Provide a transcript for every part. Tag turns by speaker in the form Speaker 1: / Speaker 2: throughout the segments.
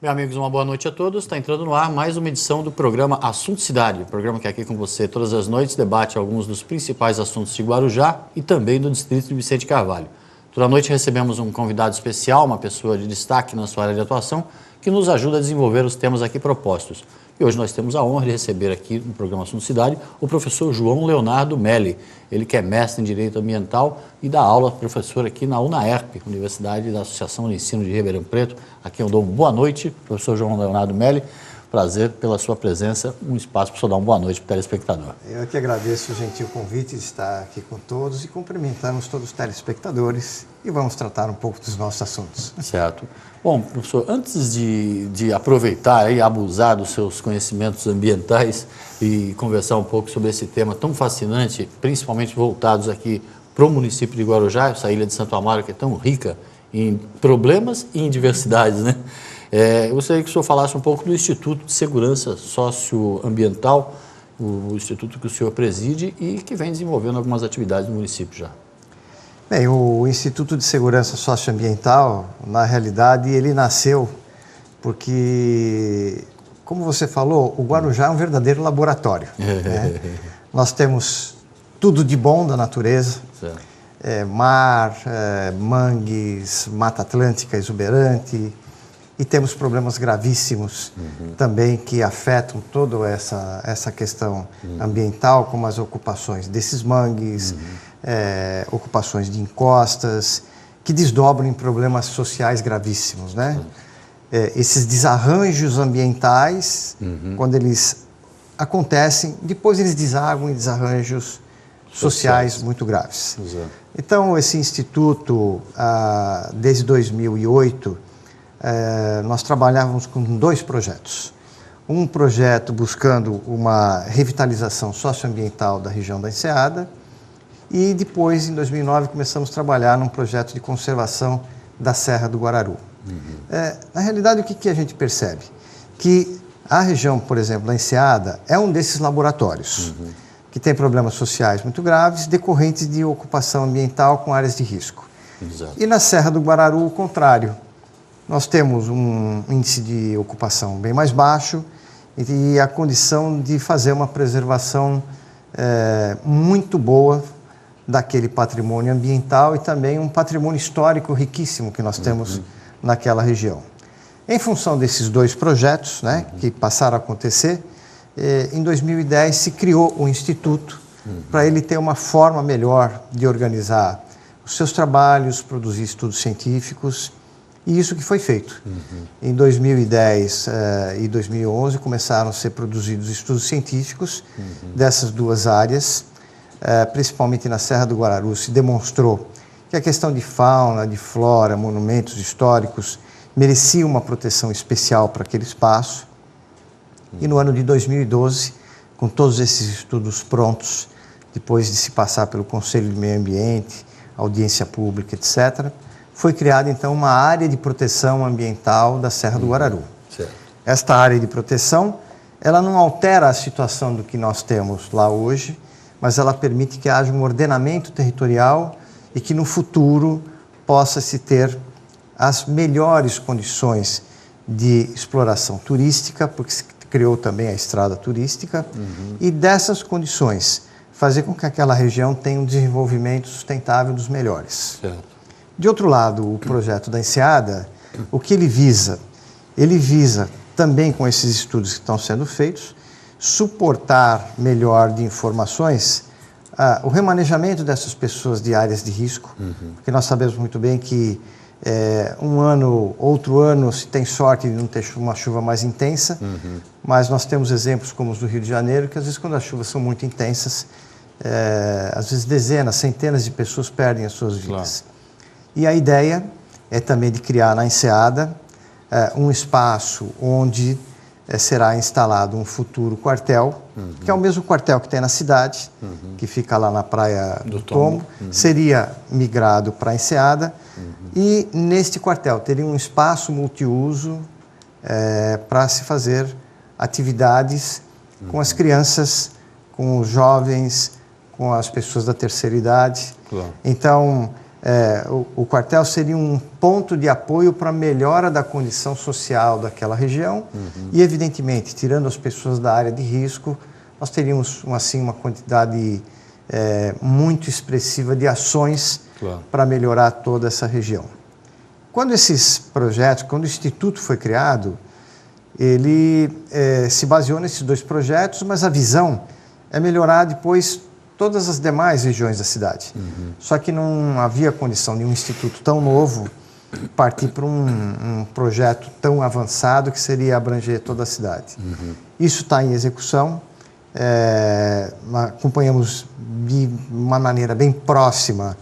Speaker 1: Meus amigos, uma boa noite a todos. Está entrando no ar mais uma edição do programa Assunto Cidade, programa que aqui com você todas as noites debate alguns dos principais assuntos de Guarujá e também do distrito de Vicente Carvalho. Toda noite recebemos um convidado especial, uma pessoa de destaque na sua área de atuação, que nos ajuda a desenvolver os temas aqui propostos. E hoje nós temos a honra de receber aqui no programa Assunto Cidade o professor João Leonardo Melli. Ele que é mestre em Direito Ambiental e dá aula professor aqui na UNAERP, Universidade da Associação de Ensino de Ribeirão Preto. Aqui eu dou uma boa noite, professor João Leonardo Melli. Prazer pela sua presença, um espaço para o senhor dar uma boa noite para o telespectador.
Speaker 2: Eu que agradeço o gentil convite de estar aqui com todos e cumprimentamos todos os telespectadores e vamos tratar um pouco dos nossos assuntos.
Speaker 1: Certo. Bom, professor, antes de aproveitar e abusar dos seus conhecimentos ambientais e conversar um pouco sobre esse tema tão fascinante, principalmente voltados aqui para o município de Guarujá, essa ilha de Santo Amaro que é tão rica em problemas e em diversidades, né? Eu gostaria que o senhor falasse um pouco do Instituto de Segurança Socioambiental, o instituto que o senhor preside e que vem desenvolvendo algumas atividades no município já.
Speaker 2: Bem, o Instituto de Segurança Socioambiental, na realidade, ele nasceu porque, como você falou, o Guarujá é um verdadeiro laboratório. Né? Nós temos tudo de bom da natureza, mar, mangues, Mata Atlântica exuberante, e temos problemas gravíssimos também que afetam toda essa questão ambiental, como as ocupações desses mangues, ocupações de encostas, que desdobram em problemas sociais gravíssimos, né? Esses desarranjos ambientais, quando eles acontecem, depois eles desaguam em desarranjos sociais muito graves. Exato. Então, esse instituto, desde 2008, nós trabalhávamos com dois projetos. Um projeto buscando uma revitalização socioambiental da região da Enseada e depois, em 2009, começamos a trabalhar num projeto de conservação da Serra do Guararu. Na realidade, o que a gente percebe? Que a região, por exemplo, da Enseada é um desses laboratórios que tem problemas sociais muito graves decorrentes de ocupação ambiental com áreas de risco. Exato. E na Serra do Guararu, o contrário. Nós temos um índice de ocupação bem mais baixo e a condição de fazer uma preservação muito boa daquele patrimônio ambiental e também um patrimônio histórico riquíssimo que nós temos naquela região. Em função desses dois projetos, né, que passaram a acontecer, em 2010 se criou o Instituto para ele ter uma forma melhor de organizar os seus trabalhos, produzir estudos científicos. E isso que foi feito. Em 2010 e 2011 começaram a ser produzidos estudos científicos dessas duas áreas, principalmente na Serra do Guararu. Se demonstrou que a questão de fauna, de flora, monumentos históricos merecia uma proteção especial para aquele espaço. E no ano de 2012, com todos esses estudos prontos, depois de se passar pelo Conselho de Meio Ambiente, audiência pública, etc., foi criada, então, uma área de proteção ambiental da Serra do Guararu. Certo. Esta área de proteção, ela não altera a situação do que nós temos lá hoje, mas ela permite que haja um ordenamento territorial e que, no futuro, possa-se ter as melhores condições de exploração turística, porque se criou também a estrada turística, e dessas condições, fazer com que aquela região tenha um desenvolvimento sustentável dos melhores. Certo. De outro lado, o projeto da Enseada, o que ele visa? Ele visa, também com esses estudos que estão sendo feitos, suportar melhor de informações o remanejamento dessas pessoas de áreas de risco, porque nós sabemos muito bem que um ano, outro ano, se tem sorte de não ter uma chuva mais intensa, mas nós temos exemplos como os do Rio de Janeiro, que às vezes quando as chuvas são muito intensas, às vezes dezenas, centenas de pessoas perdem as suas vidas. Claro. E a ideia é também de criar na Enseada um espaço onde será instalado um futuro quartel, que é o mesmo quartel que tem na cidade, que fica lá na Praia do Tombo, seria migrado para a Enseada, e neste quartel teria um espaço multiuso para se fazer atividades com as crianças, com os jovens, com as pessoas da terceira idade. Claro. Então, o quartel seria um ponto de apoio para a melhora da condição social daquela região e, evidentemente, tirando as pessoas da área de risco, nós teríamos uma quantidade muito expressiva de ações para melhorar toda essa região. Quando o Instituto foi criado, ele se baseou nesses 2 projetos, mas a visão é melhorar depois todas as demais regiões da cidade. Só que não havia condição de um instituto tão novo partir para um projeto tão avançado que seria abranger toda a cidade. Isso está em execução. Acompanhamos de uma maneira bem próxima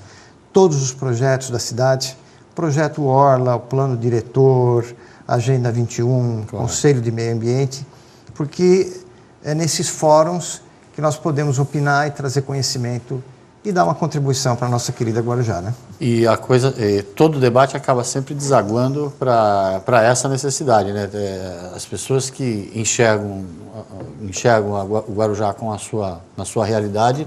Speaker 2: todos os projetos da cidade, o projeto Orla, o plano diretor, a Agenda 21, Conselho de Meio Ambiente, porque é nesses fóruns que nós podemos opinar e trazer conhecimento e dar uma contribuição para a nossa querida Guarujá, né?
Speaker 1: E todo o debate acaba sempre desaguando para essa necessidade, né? As pessoas que enxergam o Guarujá na sua realidade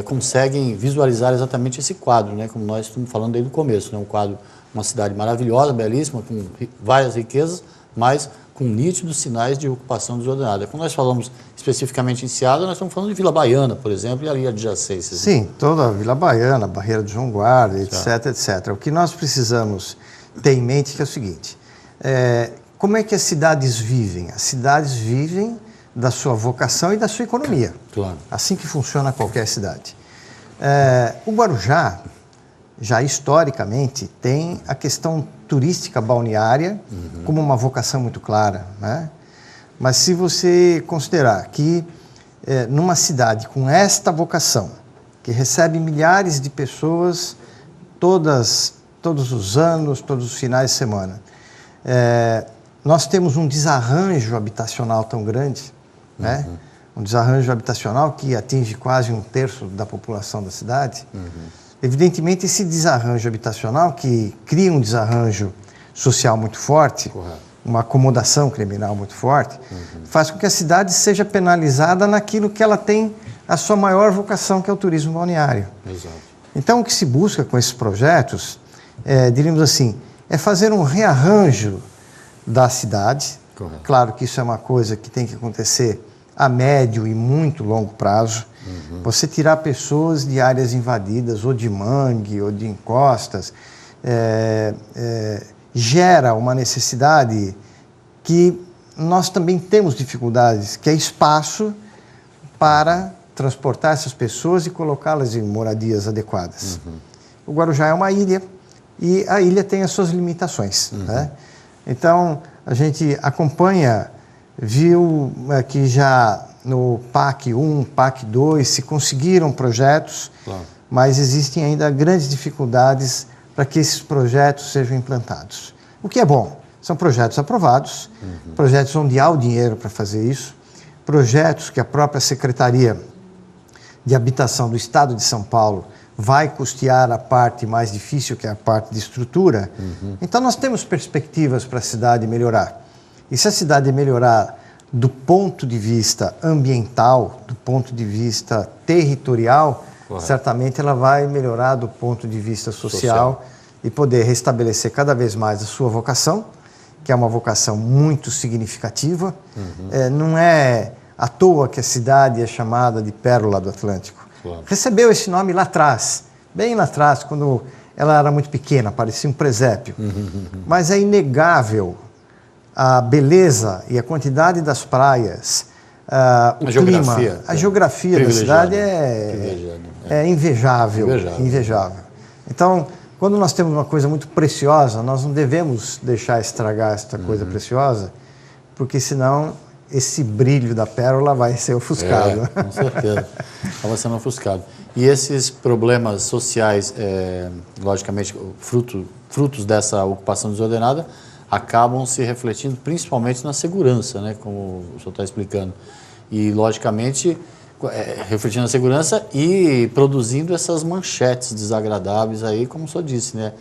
Speaker 1: conseguem visualizar exatamente esse quadro, né? Como nós estamos falando desde o começo, né? Um quadro, uma cidade maravilhosa, belíssima, com várias riquezas, mas com nítidos sinais de ocupação desordenada. Quando nós falamos especificamente em Seara, nós estamos falando de Vila Baiana, por exemplo, e ali adjacências.
Speaker 2: Sim, toda a Vila Baiana, Barreira do João Guarda, etc, etc. O que nós precisamos ter em mente é o seguinte, como é que as cidades vivem? As cidades vivem da sua vocação e da sua economia.
Speaker 1: Claro.
Speaker 2: Assim que funciona qualquer cidade. O Guarujá, já historicamente, tem a questão turística balneária como uma vocação muito clara, né? Mas se você considerar que numa cidade com esta vocação, que recebe milhares de pessoas todos os anos, todos os finais de semana, nós temos um desarranjo habitacional tão grande, né? Um desarranjo habitacional que atinge quase 1/3 da população da cidade. Evidentemente, esse desarranjo habitacional, que cria um desarranjo social muito forte, uma acomodação criminal muito forte, faz com que a cidade seja penalizada naquilo que ela tem a sua maior vocação, que é o turismo balneário.
Speaker 1: Exato.
Speaker 2: Então, o que se busca com esses projetos, diríamos assim, é fazer um rearranjo da cidade.
Speaker 1: Correto.
Speaker 2: Claro que isso é uma coisa que tem que acontecer a médio e muito longo prazo. Você tirar pessoas de áreas invadidas, ou de mangue, ou de encostas, gera uma necessidade que nós também temos dificuldades, que é espaço para transportar essas pessoas e colocá-las em moradias adequadas. O Guarujá é uma ilha e a ilha tem as suas limitações, né? Então, a gente acompanha, viu que já no PAC 1, PAC 2, se conseguiram projetos, mas existem ainda grandes dificuldades para que esses projetos sejam implantados. O que é bom, são projetos aprovados, projetos onde há o dinheiro para fazer isso, projetos que a própria Secretaria de Habitação do Estado de São Paulo vai custear a parte mais difícil, que é a parte de estrutura. Então, nós temos perspectivas para a cidade melhorar. E se a cidade melhorar do ponto de vista ambiental, do ponto de vista territorial, certamente ela vai melhorar do ponto de vista social e poder restabelecer cada vez mais a sua vocação, que é uma vocação muito significativa. Não é à toa que a cidade é chamada de Pérola do Atlântico. Recebeu esse nome lá atrás, bem lá atrás, quando ela era muito pequena, parecia um presépio. Mas é inegável a beleza e a quantidade das praias, o clima, a geografia da cidade é invejável. Então, quando nós temos uma coisa muito preciosa, nós não devemos deixar estragar esta coisa preciosa, porque senão esse brilho da pérola vai ser ofuscado.
Speaker 1: Com certeza, vai sendo ofuscado. E esses problemas sociais, logicamente, frutos dessa ocupação desordenada, acabam se refletindo principalmente na segurança, né, como o senhor está explicando. E, logicamente, refletindo na segurança e produzindo essas manchetes desagradáveis aí, como o senhor disse, né,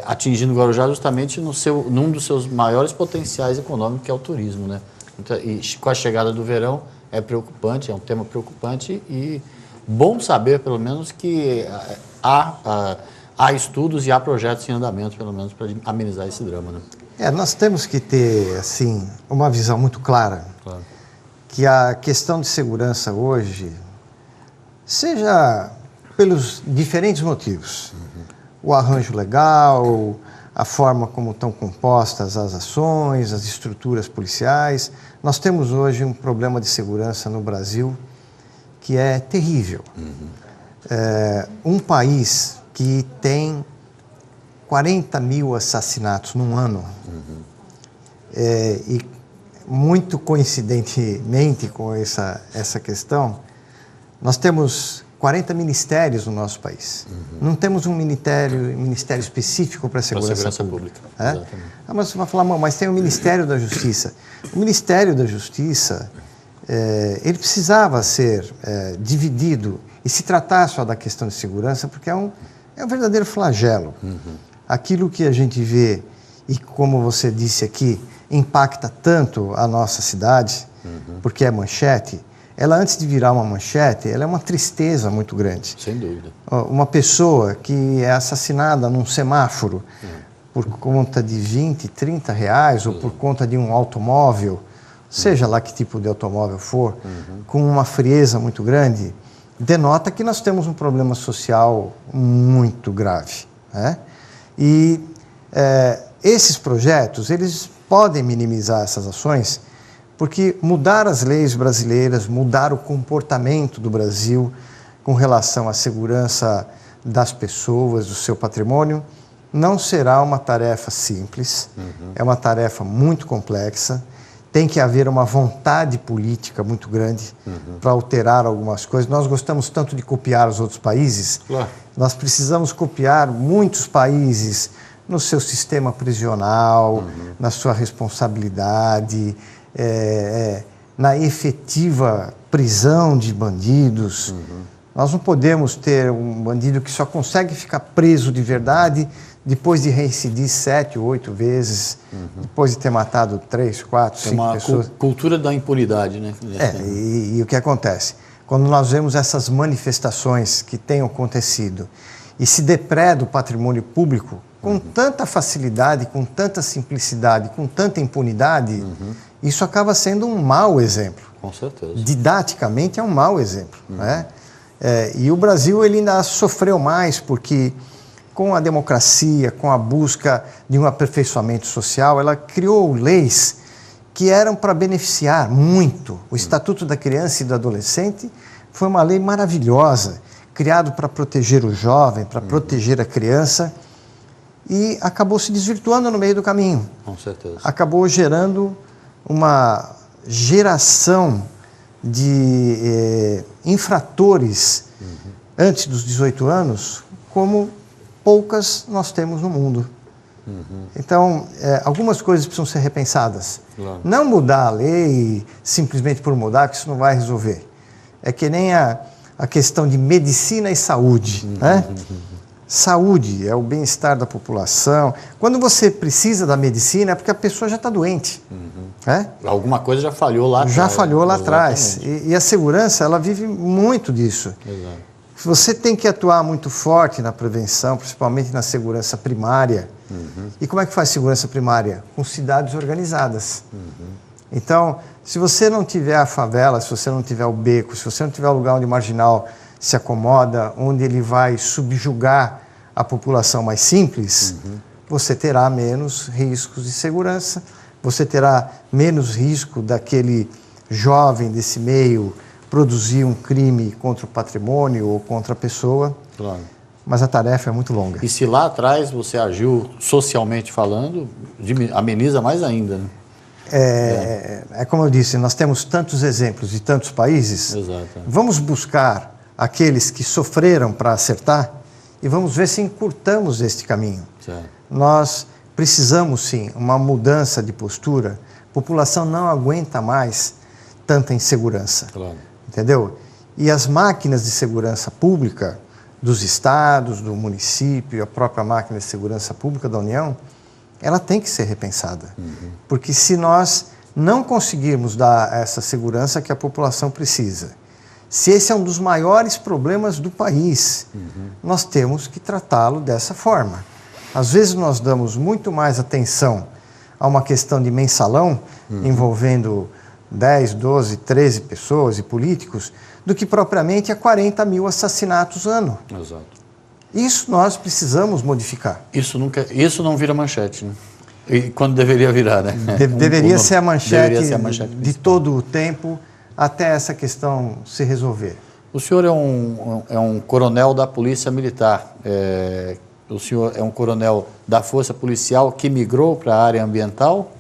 Speaker 1: atingindo o Guarujá justamente num dos seus maiores potenciais econômicos, que é o turismo, né. Então, e com a chegada do verão é preocupante, é um tema preocupante e bom saber, pelo menos, que há há estudos e há projetos em andamento, pelo menos, para amenizar esse drama, né?
Speaker 2: Nós temos que ter, assim, uma visão muito clara,
Speaker 1: Claro.
Speaker 2: que a questão de segurança hoje, seja pelos diferentes motivos, o arranjo legal, a forma como estão compostas as ações, as estruturas policiais, nós temos hoje um problema de segurança no Brasil que é terrível. Um país que tem 40 mil assassinatos num ano, e muito coincidentemente com essa questão, nós temos 40 ministérios no nosso país. Não temos um ministério específico para a segurança pública.
Speaker 1: Exatamente.
Speaker 2: Mas você vai falar, mas tem o Ministério da Justiça. O Ministério da Justiça, ele precisava ser dividido e se tratar só da questão de segurança, porque é um verdadeiro flagelo. Aquilo que a gente vê, e como você disse aqui, impacta tanto a nossa cidade, porque é manchete, ela antes de virar uma manchete, ela é uma tristeza muito grande.
Speaker 1: Sem dúvida.
Speaker 2: Uma pessoa que é assassinada num semáforo por conta de 20, 30 reais, ou por conta de um automóvel, seja lá que tipo de automóvel for, com uma frieza muito grande, denota que nós temos um problema social muito grave, né? E esses projetos, eles podem minimizar essas ações, porque mudar as leis brasileiras, mudar o comportamento do Brasil com relação à segurança das pessoas, do seu patrimônio, não será uma tarefa simples, é uma tarefa muito complexa, tem que haver uma vontade política muito grande para alterar algumas coisas. Nós gostamos tanto de copiar os outros países,
Speaker 1: Claro.
Speaker 2: Nós precisamos copiar muitos países no seu sistema prisional, na sua responsabilidade, na efetiva prisão de bandidos. Nós não podemos ter um bandido que só consegue ficar preso de verdade depois de reincidir 7 ou 8 vezes, depois de ter matado 3, 4, 5 pessoas.
Speaker 1: É uma cultura da impunidade, né?
Speaker 2: E o que acontece? Quando nós vemos essas manifestações que têm acontecido e se depreda o patrimônio público com tanta facilidade, com tanta simplicidade, com tanta impunidade, isso acaba sendo um mau exemplo.
Speaker 1: Com certeza.
Speaker 2: Didaticamente é um mau exemplo, né? E o Brasil ele ainda sofreu mais porque com a democracia, com a busca de um aperfeiçoamento social, ela criou leis que eram para beneficiar muito. O Estatuto da Criança e do Adolescente foi uma lei maravilhosa, criado para proteger o jovem, para proteger a criança, e acabou se desvirtuando no meio do caminho.
Speaker 1: Com certeza.
Speaker 2: Acabou gerando uma geração de infratores antes dos 18 anos, como poucas nós temos no mundo. Então, algumas coisas precisam ser repensadas.
Speaker 1: Claro.
Speaker 2: Não mudar a lei simplesmente por mudar, que isso não vai resolver. É que nem a questão de medicina e saúde, né? Saúde é o bem-estar da população. Quando você precisa da medicina é porque a pessoa já está doente. Né?
Speaker 1: Alguma coisa já falhou lá atrás.
Speaker 2: Já falhou lá atrás. E a segurança, ela vive muito disso.
Speaker 1: Exato.
Speaker 2: Você tem que atuar muito forte na prevenção, principalmente na segurança primária. E como é que faz segurança primária? Com cidades organizadas. Então, se você não tiver a favela, se você não tiver o beco, se você não tiver o lugar onde o marginal se acomoda, onde ele vai subjugar a população mais simples, você terá menos riscos de segurança, você terá menos risco daquele jovem desse meio produzir um crime contra o patrimônio ou contra a pessoa.
Speaker 1: Claro.
Speaker 2: Mas a tarefa é muito longa.
Speaker 1: E se lá atrás você agiu socialmente falando, ameniza mais ainda, né?
Speaker 2: É como eu disse, nós temos tantos exemplos de tantos países.
Speaker 1: Exato.
Speaker 2: Vamos buscar aqueles que sofreram para acertar e vamos ver se encurtamos este caminho.
Speaker 1: Certo.
Speaker 2: Nós precisamos, sim, uma mudança de postura. A população não aguenta mais tanta insegurança.
Speaker 1: Claro.
Speaker 2: Entendeu? E as máquinas de segurança pública dos estados, do município, a própria máquina de segurança pública da União, ela tem que ser repensada. Porque se nós não conseguirmos dar essa segurança que a população precisa, Se esse é um dos maiores problemas do país, nós temos que tratá-lo dessa forma. Às vezes nós damos muito mais atenção a uma questão de mensalão, envolvendo 10, 12, 13 pessoas e políticos, do que propriamente a 40 mil assassinatos ano.
Speaker 1: Exato.
Speaker 2: Isso nós precisamos modificar.
Speaker 1: Isso não vira manchete, né? E quando deveria virar, né?
Speaker 2: Deveria ser a manchete de
Speaker 1: principal.
Speaker 2: todo o tempo, até essa questão se resolver.
Speaker 1: O senhor é um coronel da Polícia Militar. O senhor é um coronel da Força Policial que migrou para a área ambiental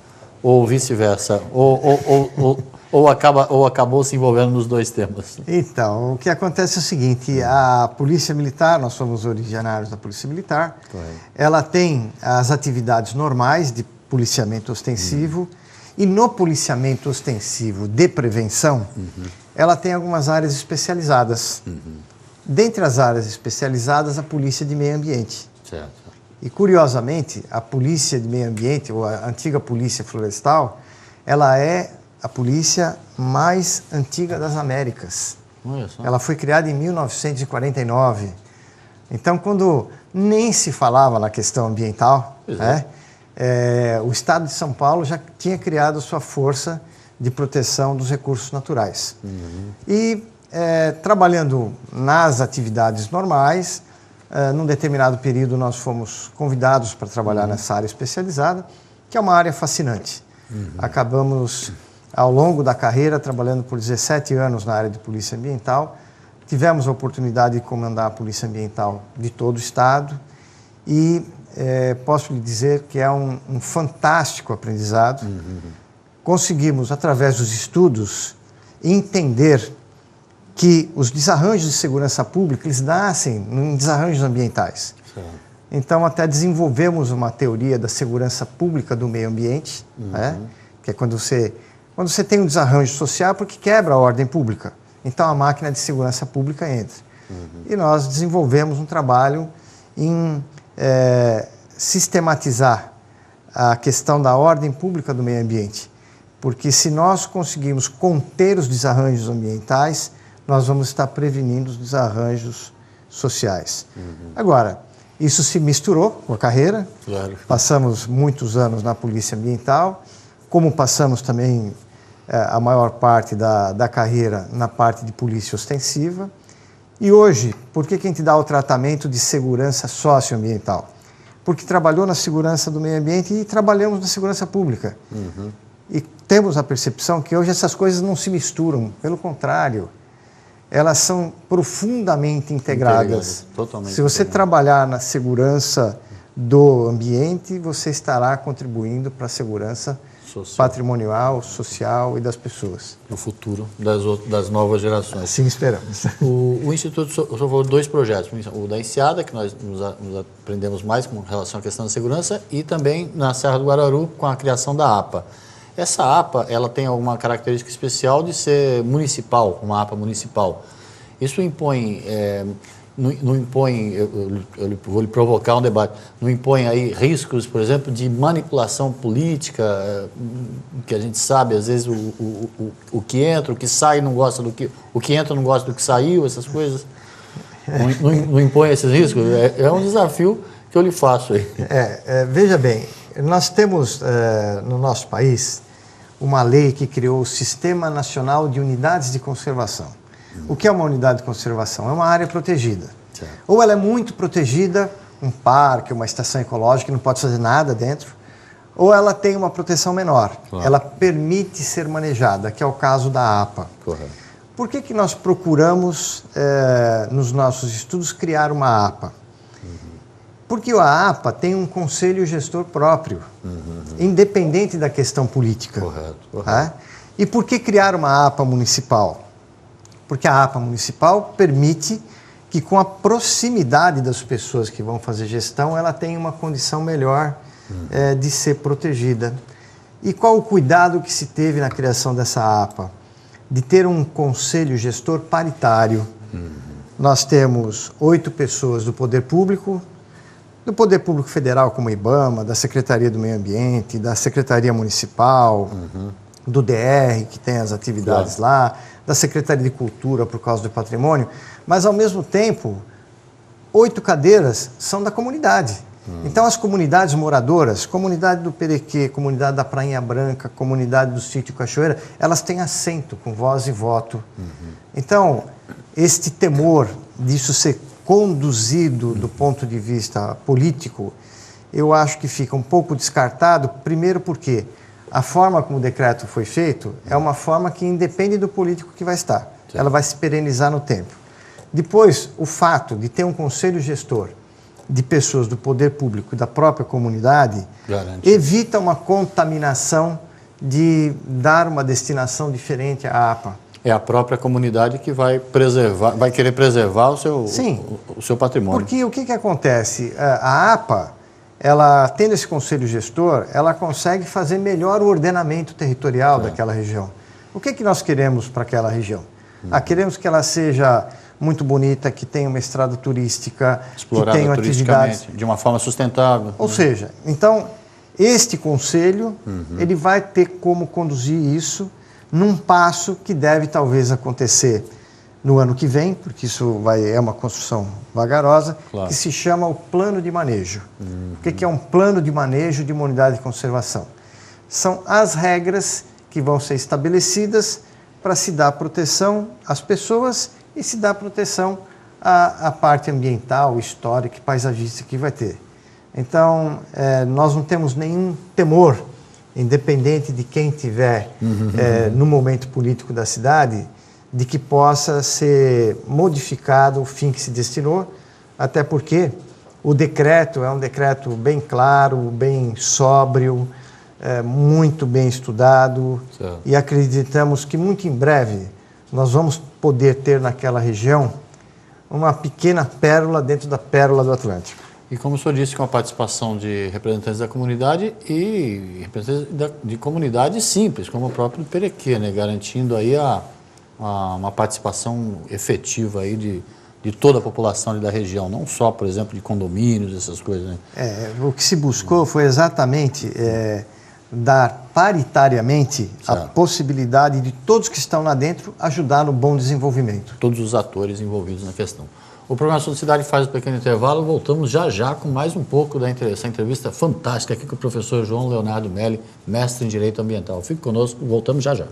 Speaker 1: ou vice-versa? Ou acabou se envolvendo nos dois temas?
Speaker 2: Então, o que acontece é o seguinte, a Polícia Militar, nós somos originários da Polícia Militar, ela tem as atividades normais de policiamento ostensivo, e no policiamento ostensivo de prevenção, ela tem algumas áreas especializadas. Dentre as áreas especializadas, a Polícia de Meio Ambiente.
Speaker 1: Certo.
Speaker 2: E, curiosamente, a Polícia de Meio Ambiente, ou a antiga Polícia Florestal, ela é a polícia mais antiga das Américas.
Speaker 1: Olha só.
Speaker 2: Ela foi criada em 1949. Então, quando nem se falava na questão ambiental, né, o Estado de São Paulo já tinha criado sua força de proteção dos recursos naturais. E, trabalhando nas atividades normais, num determinado período nós fomos convidados para trabalhar nessa área especializada, que é uma área fascinante. Acabamos, ao longo da carreira, trabalhando por 17 anos na área de polícia ambiental. Tivemos a oportunidade de comandar a polícia ambiental de todo o estado e posso lhe dizer que é um fantástico aprendizado. Conseguimos, através dos estudos, entender que os desarranjos de segurança pública, eles nascem em desarranjos ambientais. Então, até desenvolvemos uma teoria da segurança pública do meio ambiente, né? Que é quando você tem um desarranjo social porque quebra a ordem pública. Então, a máquina de segurança pública entra. E nós desenvolvemos um trabalho em sistematizar a questão da ordem pública do meio ambiente. Porque se nós conseguirmos conter os desarranjos ambientais, nós vamos estar prevenindo os desarranjos sociais. Agora, isso se misturou com a carreira.
Speaker 1: Claro.
Speaker 2: Passamos muitos anos na Polícia Ambiental, como passamos também a maior parte da carreira na parte de polícia ostensiva. E hoje, por que a gente dá o tratamento de segurança socioambiental? Porque trabalhou na segurança do meio ambiente e trabalhamos na segurança pública. E temos a percepção que hoje essas coisas não se misturam, pelo contrário, elas são profundamente integradas.
Speaker 1: Totalmente.
Speaker 2: Se você trabalhar na segurança do ambiente, você estará contribuindo para a segurança patrimonial, social e das pessoas.
Speaker 1: No futuro das novas gerações.
Speaker 2: Assim esperamos.
Speaker 1: O Instituto, o senhor falou de dois projetos, o da Enseada, que nós nos aprendemos mais com relação à questão da segurança, e também na Serra do Guararu, com a criação da APA. Essa APA, ela tem alguma característica especial de ser municipal, uma APA municipal. Isso impõe, não impõe, eu vou lhe provocar um debate, não impõe aí riscos, por exemplo, de manipulação política, que a gente sabe, às vezes o que entra, o que sai não gosta do que, o que entra não gosta do que saiu, essas coisas. Não impõe esses riscos? É um desafio que eu lhe faço aí.
Speaker 2: Veja bem, nós temos no nosso país uma lei que criou o Sistema Nacional de Unidades de Conservação. O que é uma unidade de conservação? É uma área protegida. Certo. Ou ela é muito protegida, um parque, uma estação ecológica, que não pode fazer nada dentro, ou ela tem uma proteção menor. Claro. Ela permite ser manejada, que é o caso da APA.
Speaker 1: Correto.
Speaker 2: Por que nós procuramos, nos nossos estudos, criar uma APA? Porque a APA tem um conselho gestor próprio, independente da questão política.
Speaker 1: Correto.
Speaker 2: Tá? E por que criar uma APA municipal? Porque a APA municipal permite que, com a proximidade das pessoas que vão fazer gestão, ela tenha uma condição melhor de ser protegida. E qual o cuidado que se teve na criação dessa APA? De ter um conselho gestor paritário. Nós temos 8 pessoas do Poder Público Federal, como o IBAMA, da Secretaria do Meio Ambiente, da Secretaria Municipal, do DR, que tem as atividades lá, da Secretaria de Cultura por causa do patrimônio, mas ao mesmo tempo, 8 cadeiras são da comunidade. Então as comunidades moradoras, comunidade do Perequê, comunidade da Prainha Branca, comunidade do Sítio Cachoeira, elas têm assento com voz e voto. Então, este temor disso ser conduzido do ponto de vista político, eu acho que fica um pouco descartado, primeiro porque a forma como o decreto foi feito é uma forma que independe do político que vai estar. Sim. Ela vai se perenizar no tempo. Depois, o fato de ter um conselho gestor de pessoas do poder público e da própria comunidade evita uma contaminação de dar uma destinação diferente à APA.
Speaker 1: É a própria comunidade que vai preservar, vai querer preservar o seu patrimônio.
Speaker 2: Porque o que acontece? A APA, ela tendo esse conselho gestor, ela consegue fazer melhor o ordenamento territorial daquela região. O que nós queremos para aquela região? Queremos que ela seja muito bonita, que tenha uma estrada turística,
Speaker 1: explorada, que tenha atividades de uma forma sustentável.
Speaker 2: Ou seja, então, este conselho, ele vai ter como conduzir isso num passo que deve talvez acontecer no ano que vem, porque isso é uma construção vagarosa, que se chama o plano de manejo. O que é um plano de manejo de uma unidade de conservação? São as regras que vão ser estabelecidas para se dar proteção às pessoas e se dar proteção à parte ambiental, histórica e paisagística que vai ter. Então, nós não temos nenhum temor, independente de quem tiver no momento político da cidade, de que possa ser modificado o fim que se destinou, até porque o decreto é um decreto bem claro, bem sóbrio, muito bem estudado, e acreditamos que muito em breve nós vamos poder ter naquela região uma pequena pérola dentro da pérola do Atlântico.
Speaker 1: E como o senhor disse, com a participação de representantes da comunidade e representantes de comunidades simples, como o próprio do Perequê, né, garantindo aí uma participação efetiva aí de toda a população ali da região, não só, por exemplo, de condomínios, essas coisas, né?
Speaker 2: O que se buscou foi exatamente dar paritariamente a possibilidade de todos que estão lá dentro ajudar no bom desenvolvimento.
Speaker 1: Todos os atores envolvidos na questão. O programa Assunto Cidade faz um pequeno intervalo, voltamos já com mais um pouco dessa entrevista fantástica aqui com o professor João Leonardo Melli, mestre em Direito Ambiental. Fique conosco, voltamos já.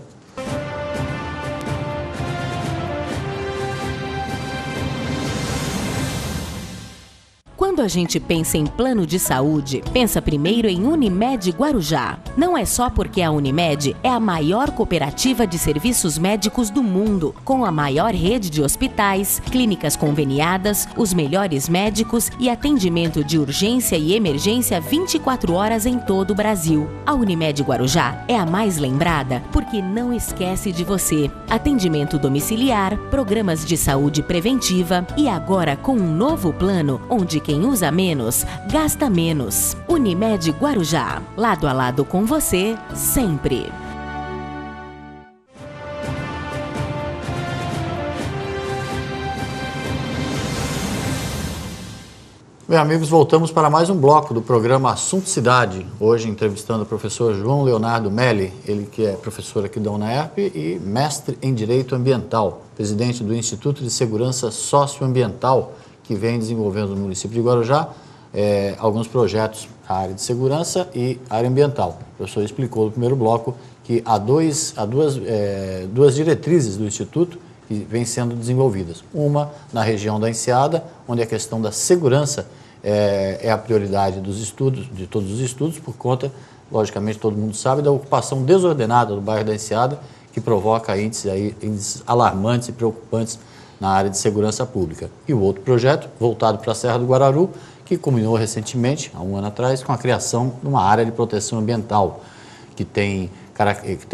Speaker 3: Quando a gente pensa em plano de saúde, pensa primeiro em Unimed Guarujá. Não é só porque a Unimed é a maior cooperativa de serviços médicos do mundo, com a maior rede de hospitais, clínicas conveniadas, os melhores médicos e atendimento de urgência e emergência 24 horas em todo o Brasil. A Unimed Guarujá é a mais lembrada porque não esquece de você. Atendimento domiciliar, programas de saúde preventiva e agora com um novo plano onde quem usa menos, gasta menos. Unimed Guarujá, lado a lado com você, sempre.
Speaker 1: Bem, amigos, voltamos para mais um bloco do programa Assunto Cidade. Hoje entrevistando o professor João Leonardo Melli, ele que é professor aqui da UNAERP e mestre em Direito Ambiental, presidente do Instituto de Segurança Socioambiental, que vem desenvolvendo no município de Guarujá alguns projetos na área de segurança e área ambiental. O professor explicou no primeiro bloco que há duas diretrizes do Instituto que vêm sendo desenvolvidas. Uma na região da Enseada, onde a questão da segurança é a prioridade dos estudos, de todos os estudos, por conta, logicamente, todo mundo sabe, da ocupação desordenada do bairro da Enseada, que provoca índices alarmantes e preocupantes na área de segurança pública. E o outro projeto, voltado para a Serra do Guararu, que culminou recentemente, há um ano atrás, com a criação de uma área de proteção ambiental, que tem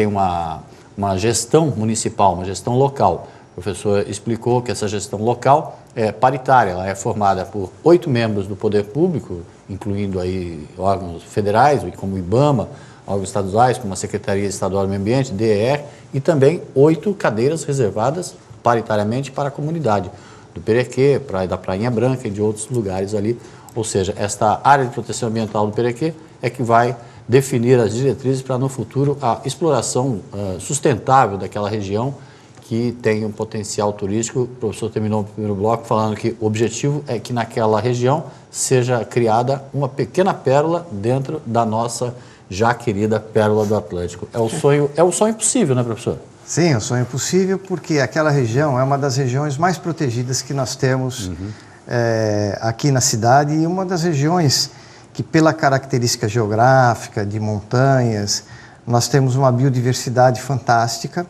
Speaker 1: uma gestão municipal, uma gestão local. O professor explicou que essa gestão local é paritária, ela é formada por 8 membros do poder público, incluindo aí órgãos federais, como o IBAMA, órgãos estaduais, como a Secretaria Estadual do Meio Ambiente, DER, e também 8 cadeiras reservadas paritariamente para a comunidade do Perequê, da Prainha Branca e de outros lugares ali. Ou seja, esta área de proteção ambiental do Perequê é que vai definir as diretrizes para, no futuro, a exploração sustentável daquela região que tem um potencial turístico. O professor terminou o primeiro bloco falando que o objetivo é que naquela região seja criada uma pequena pérola dentro da nossa já querida Pérola do Atlântico. É o sonho possível, né, professor?
Speaker 2: Sim, é um sonho possível, porque aquela região é uma das regiões mais protegidas que nós temos aqui na cidade, e uma das regiões que, pela característica geográfica, de montanhas, nós temos uma biodiversidade fantástica.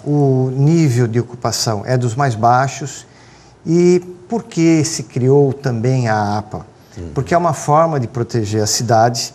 Speaker 2: O nível de ocupação é dos mais baixos. E por que se criou também a APA? Porque é uma forma de proteger a cidade.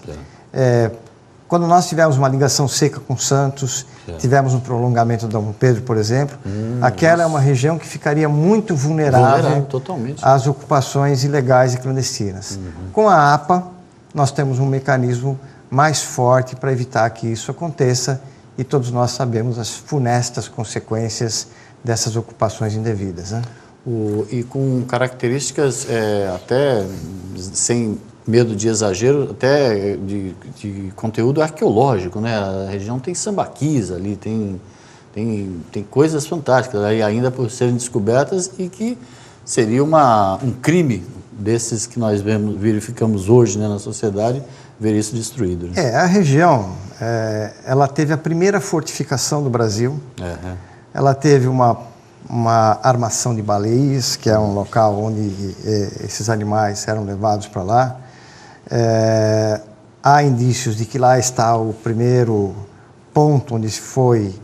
Speaker 2: Quando nós tivemos uma ligação seca com Santos, tivemos um prolongamento do Dom Pedro, por exemplo, aquela é uma região que ficaria muito vulnerável
Speaker 1: totalmente
Speaker 2: às ocupações ilegais e clandestinas. Com a APA, nós temos um mecanismo mais forte para evitar que isso aconteça, e todos nós sabemos as funestas consequências dessas ocupações indevidas, né?
Speaker 1: E com características até sem medo de exagero, até de conteúdo arqueológico, né? A região tem sambaquis ali, tem coisas fantásticas aí ainda por serem descobertas, e que seria um crime desses que nós verificamos hoje, né, na sociedade, ver isso destruído. Né?
Speaker 2: A região, ela teve a primeira fortificação do Brasil. Ela teve uma armação de baleias, que é um local onde esses animais eram levados para lá. Há indícios de que lá está o primeiro ponto onde foi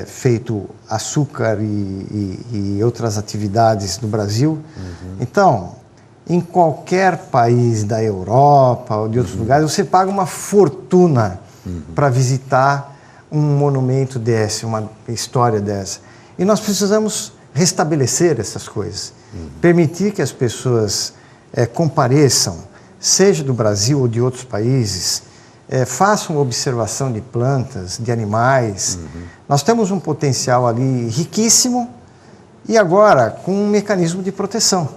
Speaker 2: feito açúcar e outras atividades no Brasil. Então, em qualquer país da Europa ou de outros lugares, você paga uma fortuna para visitar um monumento desse, uma história dessa. E nós precisamos restabelecer essas coisas, permitir que as pessoas compareçam, seja do Brasil ou de outros países, façam observação de plantas, de animais. Nós temos um potencial ali riquíssimo, e agora com um mecanismo de proteção.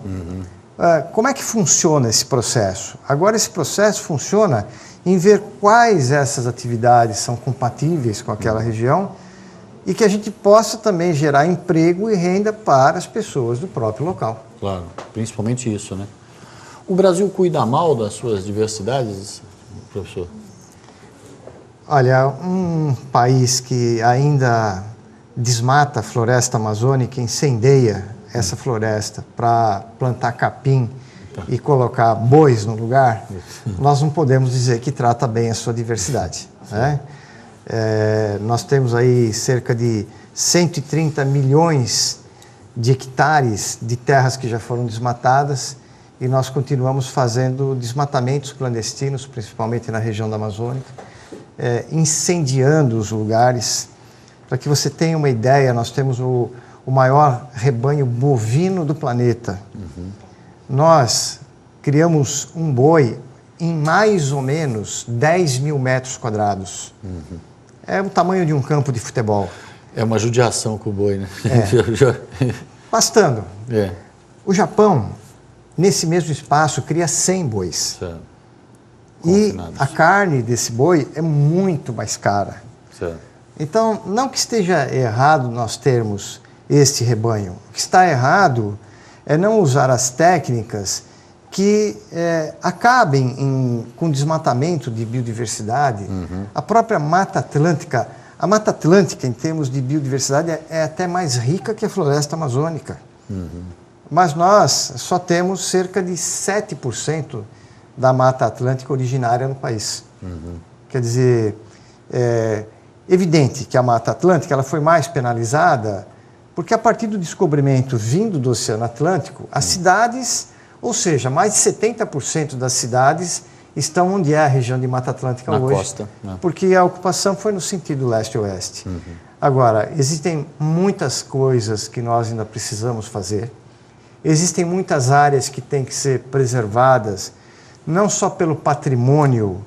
Speaker 2: Como é que funciona esse processo? Agora esse processo funciona em ver quais essas atividades são compatíveis com aquela região, e que a gente possa também gerar emprego e renda para as pessoas do próprio local.
Speaker 1: Claro, principalmente isso, né? O Brasil cuida mal das suas diversidades, professor?
Speaker 2: Olha, um país que ainda desmata a floresta amazônica, incendeia essa floresta para plantar capim e colocar bois no lugar, nós não podemos dizer que trata bem a sua diversidade, né? Nós temos aí cerca de 130 milhões de hectares de terras que já foram desmatadas, e nós continuamos fazendo desmatamentos clandestinos, principalmente na região da Amazônia, incendiando os lugares. Para que você tenha uma ideia, nós temos o maior rebanho bovino do planeta. Nós criamos um boi em mais ou menos 10 mil metros quadrados. É o tamanho de um campo de futebol.
Speaker 1: É uma judiação com o boi, né?
Speaker 2: Pastando. O Japão, nesse mesmo espaço, cria 100 bois. E a carne desse boi é muito mais cara. Então, não que esteja errado nós termos este rebanho. O que está errado é não usar as técnicas que acabem com desmatamento de biodiversidade. A própria Mata Atlântica, em termos de biodiversidade, é até mais rica que a floresta amazônica. Mas nós só temos cerca de 7% da Mata Atlântica originária no país. Quer dizer, é evidente que a Mata Atlântica ela foi mais penalizada porque, a partir do descobrimento vindo do Oceano Atlântico, as cidades, ou seja, mais de 70% das cidades estão onde é a região de Mata Atlântica
Speaker 1: na
Speaker 2: hoje,
Speaker 1: costa, né?
Speaker 2: Porque a ocupação foi no sentido leste-oeste. Agora, existem muitas coisas que nós ainda precisamos fazer, existem muitas áreas que têm que ser preservadas, não só pelo patrimônio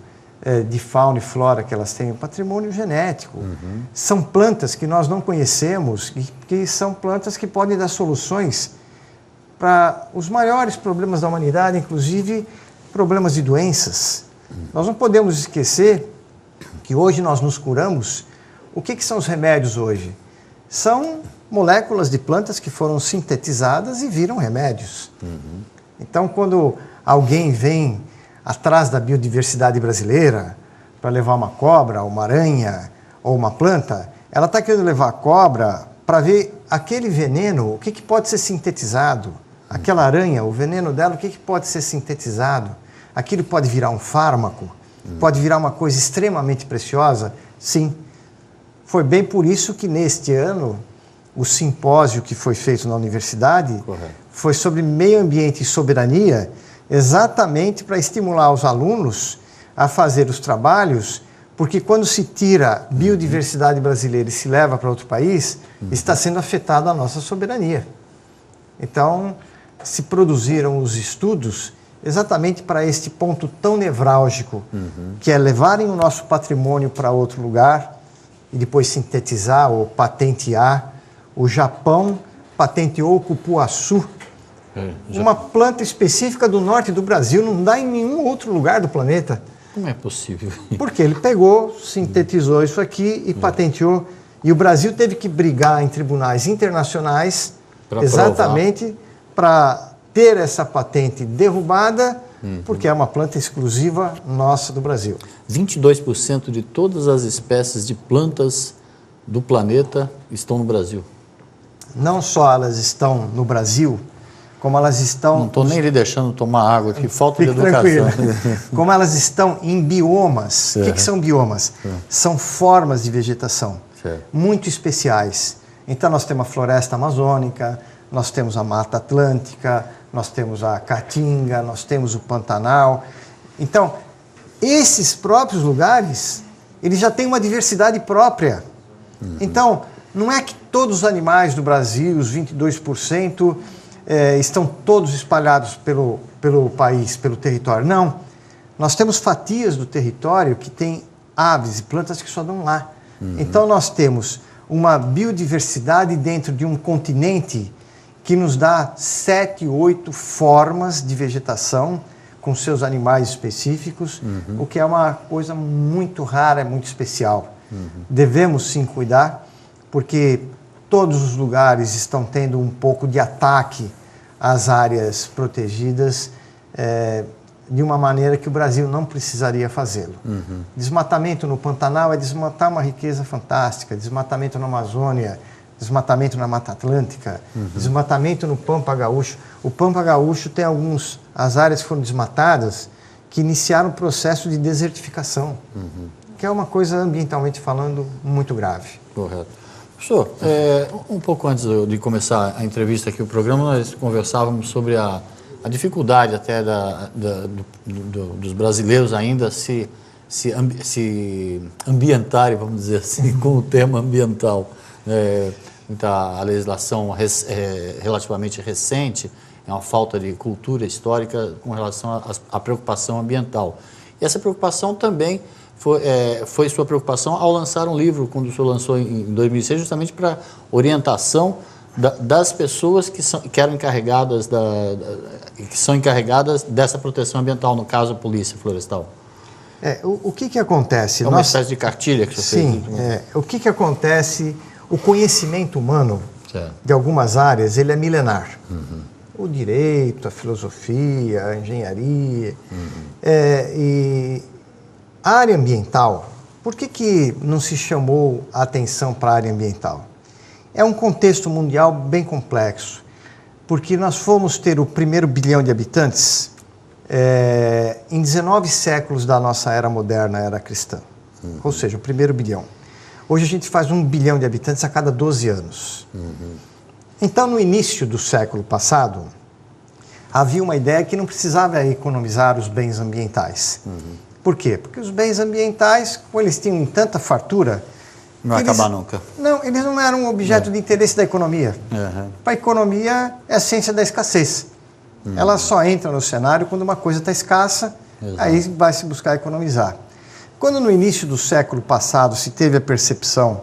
Speaker 2: de fauna e flora que elas têm, o patrimônio genético. São plantas que nós não conhecemos, que são plantas que podem dar soluções para os maiores problemas da humanidade, inclusive problemas de doenças. Nós não podemos esquecer que hoje nós nos curamos. O que são os remédios hoje? São moléculas de plantas que foram sintetizadas e viram remédios. Então, quando alguém vem atrás da biodiversidade brasileira para levar uma cobra, uma aranha ou uma planta, ela está querendo levar a cobra para ver aquele veneno, o que pode ser sintetizado. Aquela aranha, o veneno dela, o que pode ser sintetizado. Aquilo pode virar um fármaco, pode virar uma coisa extremamente preciosa. Sim, foi bem por isso que neste ano o simpósio que foi feito na universidade foi sobre meio ambiente e soberania, exatamente para estimular os alunos a fazer os trabalhos, porque quando se tira biodiversidade brasileira e se leva para outro país, está sendo afetada a nossa soberania. Então, se produziram os estudos exatamente para este ponto tão nevrálgico, que é levarem o nosso patrimônio para outro lugar e depois sintetizar ou patentear. O Japão patenteou o cupuaçu, uma planta específica do norte do Brasil, não dá em nenhum outro lugar do planeta.
Speaker 1: Como é possível?
Speaker 2: Porque ele pegou, sintetizou isso aqui e patenteou. E o Brasil teve que brigar em tribunais internacionais exatamente para ter essa patente derrubada, porque é uma planta exclusiva nossa do Brasil.
Speaker 1: 22% de todas as espécies de plantas do planeta estão no Brasil.
Speaker 2: Não só elas estão no Brasil, como elas estão...
Speaker 1: Não estou nem lhe deixando tomar água aqui, falta de educação.
Speaker 2: Tranquilo. Como elas estão em biomas. O que são biomas? São formas de vegetação muito especiais. Então nós temos a floresta amazônica, nós temos a Mata Atlântica, nós temos a Caatinga, nós temos o Pantanal. Então, esses próprios lugares, eles já têm uma diversidade própria. Então, não é que todos os animais do Brasil, os 22%, estão todos espalhados pelo país, pelo território. Não. Nós temos fatias do território que tem aves e plantas que só dão lá. Então, nós temos uma biodiversidade dentro de um continente que nos dá 7, 8 formas de vegetação com seus animais específicos, o que é uma coisa muito rara, muito especial. Devemos sim cuidar, porque todos os lugares estão tendo um pouco de ataque às áreas protegidas de uma maneira que o Brasil não precisaria fazê-lo. Desmatamento no Pantanal é desmatar uma riqueza fantástica, desmatamento na Amazônia, desmatamento na Mata Atlântica, desmatamento no Pampa Gaúcho. O Pampa Gaúcho tem as áreas que foram desmatadas que iniciaram o processo de desertificação, que é uma coisa ambientalmente falando muito grave.
Speaker 1: Correto. Professor, um pouco antes de começar a entrevista aqui, o programa, nós conversávamos sobre a dificuldade até dos brasileiros ainda se ambientarem, vamos dizer assim, com o tema ambiental. A legislação relativamente recente, é uma falta de cultura histórica com relação à preocupação ambiental. E essa preocupação também foi sua preocupação ao lançar um livro, quando o senhor lançou em 2006, justamente para orientação das pessoas que são encarregadas dessa proteção ambiental, no caso a Polícia Florestal.
Speaker 2: O que acontece?
Speaker 1: É uma espécie de cartilha que o senhor fez.
Speaker 2: Sim, o que acontece? O conhecimento humano de algumas áreas, ele é milenar. O direito, a filosofia, a engenharia. E a área ambiental, por que não se chamou a atenção para a área ambiental? É um contexto mundial bem complexo, porque nós fomos ter o primeiro bilhão de habitantes em 19 séculos da nossa era moderna, era cristã. Ou seja, o primeiro bilhão. Hoje a gente faz 1 bilhão de habitantes a cada 12 anos. Então, no início do século passado, havia uma ideia que não precisava economizar os bens ambientais. Por quê? Porque os bens ambientais, como eles tinham tanta fartura...
Speaker 1: Não vai acabar nunca.
Speaker 2: Não, eles não eram um objeto de interesse da economia. Para a economia, é a ciência da escassez. Ela só entra no cenário quando uma coisa está escassa, aí vai se buscar economizar. Quando no início do século passado se teve a percepção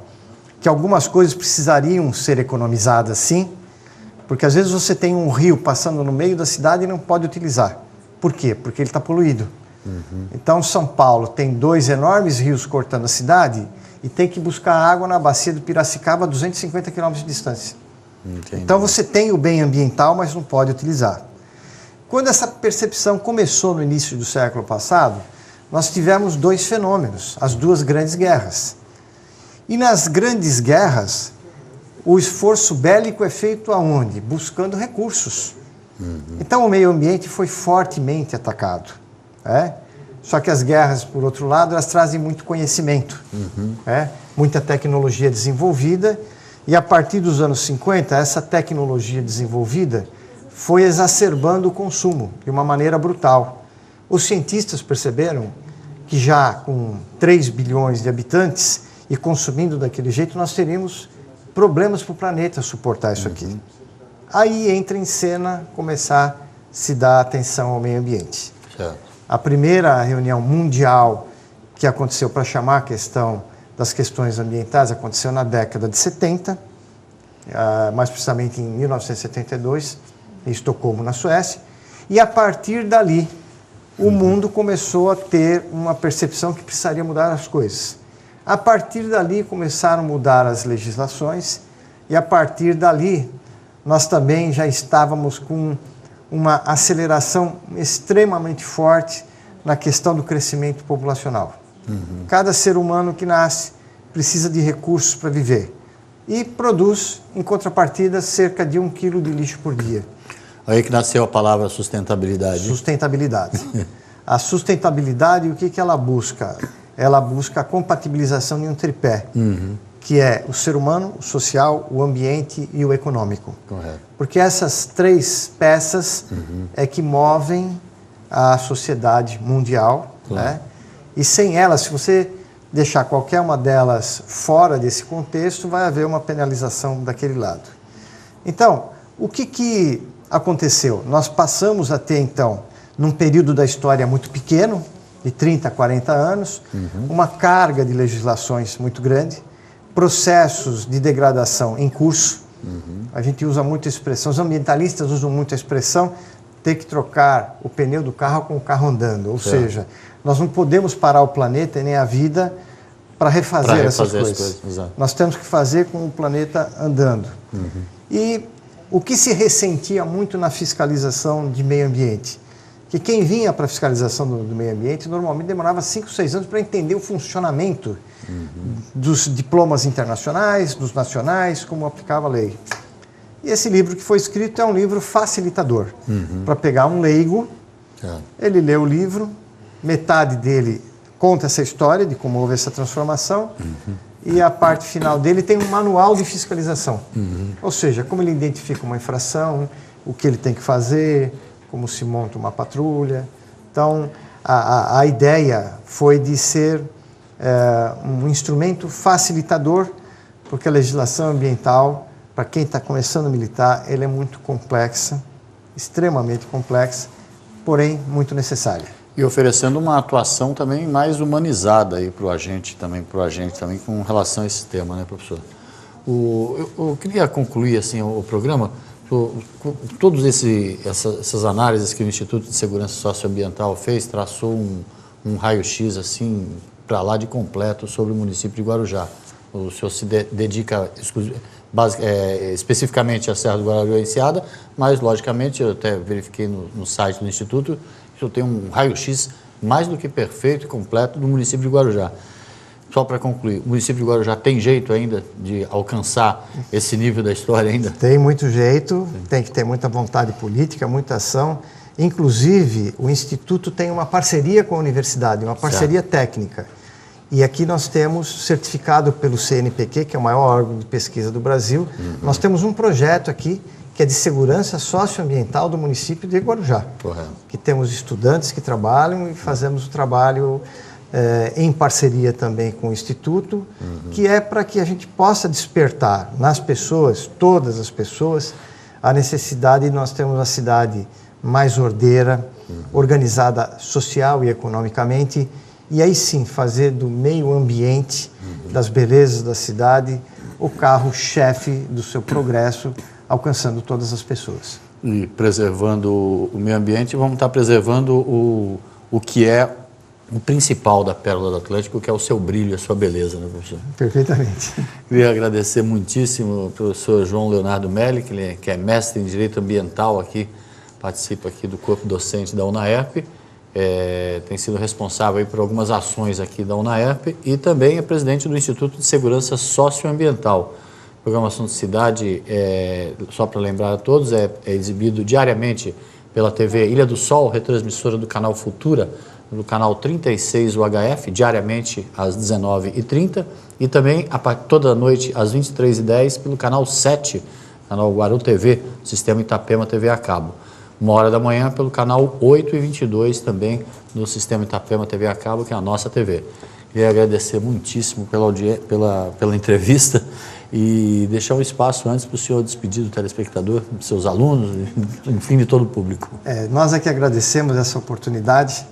Speaker 2: que algumas coisas precisariam ser economizadas sim, porque às vezes você tem um rio passando no meio da cidade e não pode utilizar. Por quê? Porque ele está poluído. Então, São Paulo tem 2 enormes rios cortando a cidade e tem que buscar água na bacia do Piracicaba a 250 quilômetros de distância.
Speaker 1: Entendi.
Speaker 2: Então, você tem o bem ambiental, mas não pode utilizar. Quando essa percepção começou no início do século passado, nós tivemos 2 fenômenos, as 2 grandes guerras. E nas grandes guerras, o esforço bélico é feito aonde? Buscando recursos. Então o meio ambiente foi fortemente atacado. Só que as guerras, por outro lado, elas trazem muito conhecimento, muita tecnologia desenvolvida, e a partir dos anos 50, essa tecnologia desenvolvida foi exacerbando o consumo de uma maneira brutal. Os cientistas perceberam que já com 3 bilhões de habitantes e consumindo daquele jeito, nós teríamos problemas para o planeta suportar isso aqui. Aí entra em cena começar a se dar atenção ao meio ambiente.
Speaker 1: Certo.
Speaker 2: A primeira reunião mundial que aconteceu para chamar a questão das questões ambientais aconteceu na década de 70, mais precisamente em 1972, em Estocolmo, na Suécia, e a partir dali o mundo começou a ter uma percepção que precisaria mudar as coisas. A partir dali começaram a mudar as legislações e a partir dali nós também já estávamos com uma aceleração extremamente forte na questão do crescimento populacional. Cada ser humano que nasce precisa de recursos para viver e produz, em contrapartida, cerca de 1 quilo de lixo por dia.
Speaker 1: Aí que nasceu a palavra sustentabilidade.
Speaker 2: Sustentabilidade. A sustentabilidade, o que ela busca? Ela busca a compatibilização de um tripé, que é o ser humano, o social, o ambiente e o econômico.
Speaker 1: Correto.
Speaker 2: Porque essas 3 peças é que movem a sociedade mundial. Claro. E sem elas, se você deixar qualquer uma delas fora desse contexto, vai haver uma penalização daquele lado. Então, o que aconteceu? Nós passamos a ter, então, num período da história muito pequeno, de 30 a 40 anos, uma carga de legislações muito grande, processos de degradação em curso. A gente usa muito a expressão, os ambientalistas usam muito a expressão, ter que trocar o pneu do carro com o carro andando. Ou seja, nós não podemos parar o planeta e nem a vida para refazer essas coisas. Nós temos que fazer com o planeta andando. E o que se ressentia muito na fiscalização de meio ambiente? Que quem vinha para a fiscalização do meio ambiente normalmente demorava 5, 6 anos para entender o funcionamento dos diplomas internacionais, dos nacionais, como aplicava a lei. E esse livro que foi escrito é um livro facilitador, para pegar um leigo, ele lê o livro, metade dele conta essa história de como houve essa transformação, e a parte final dele tem um manual de fiscalização. Ou seja, como ele identifica uma infração, o que ele tem que fazer, como se monta uma patrulha. Então, a ideia foi de ser um instrumento facilitador, porque a legislação ambiental, para quem está começando a militar, ela é muito complexa, extremamente complexa, porém muito necessária.
Speaker 1: E oferecendo uma atuação também mais humanizada para o agente também com relação a esse tema, né, professor? Eu queria concluir assim o programa. Todas essas análises que o Instituto de Segurança Socioambiental fez, traçou um raio-x assim para lá de completo sobre o município de Guarujá. O senhor se dedica especificamente à Serra do Guarujá e Enseada, mas logicamente eu até verifiquei no site do Instituto que o senhor tem um raio-x mais do que perfeito e completo do município de Guarujá. Só para concluir, o município de Guarujá tem jeito ainda de alcançar esse nível da história ainda?
Speaker 2: Tem muito jeito, tem que ter muita vontade política, muita ação. Inclusive, o Instituto tem uma parceria com a universidade, uma parceria técnica. E aqui nós temos, certificado pelo CNPq, que é o maior órgão de pesquisa do Brasil, nós temos um projeto aqui que é de segurança socioambiental do município de Guarujá. Correto. Que temos estudantes que trabalham e fazemos o trabalho em parceria também com o Instituto, que é para que a gente possa despertar nas pessoas, todas as pessoas, a necessidade de nós termos uma cidade mais ordeira, organizada social e economicamente, e aí sim fazer do meio ambiente, das belezas da cidade, o carro-chefe do seu progresso, alcançando todas as pessoas.
Speaker 1: E preservando o meio ambiente, vamos estar preservando o o que é o principal da Pérola do Atlântico, que é o seu brilho e a sua beleza, né, professor?
Speaker 2: Perfeitamente.
Speaker 1: Queria agradecer muitíssimo ao professor João Leonardo Melli, que é mestre em Direito Ambiental aqui, participa aqui do corpo docente da UNAERP, tem sido responsável aí por algumas ações aqui da UNAERP e também é presidente do Instituto de Segurança Socioambiental. O programa Assunto Cidade, só para lembrar a todos, é exibido diariamente pela TV Ilha do Sol, retransmissora do canal Futura, no canal 36 UHF, diariamente às 19h30 e também toda noite às 23h10 pelo canal 7, canal Guaru TV, sistema Itapema TV a cabo. 1h da manhã pelo canal 8h22 também no sistema Itapema TV a cabo, que é a nossa TV. Queria agradecer muitíssimo pela entrevista e deixar um espaço antes para o senhor despedir do telespectador, dos seus alunos, enfim, de todo o público.
Speaker 2: Nós aqui agradecemos essa oportunidade,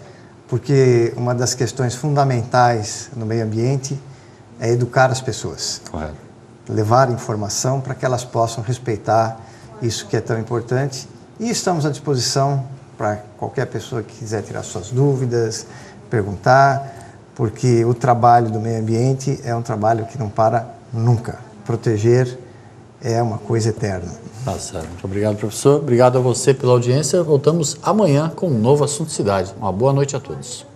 Speaker 2: porque uma das questões fundamentais no meio ambiente é educar as pessoas.
Speaker 1: Correto.
Speaker 2: Levar informação para que elas possam respeitar isso que é tão importante. E estamos à disposição para qualquer pessoa que quiser tirar suas dúvidas, perguntar, porque o trabalho do meio ambiente é um trabalho que não para nunca. Proteger é uma coisa eterna.
Speaker 1: Tá certo. Muito obrigado, professor. Obrigado a você pela audiência. Voltamos amanhã com um novo Assunto Cidade. Uma boa noite a todos.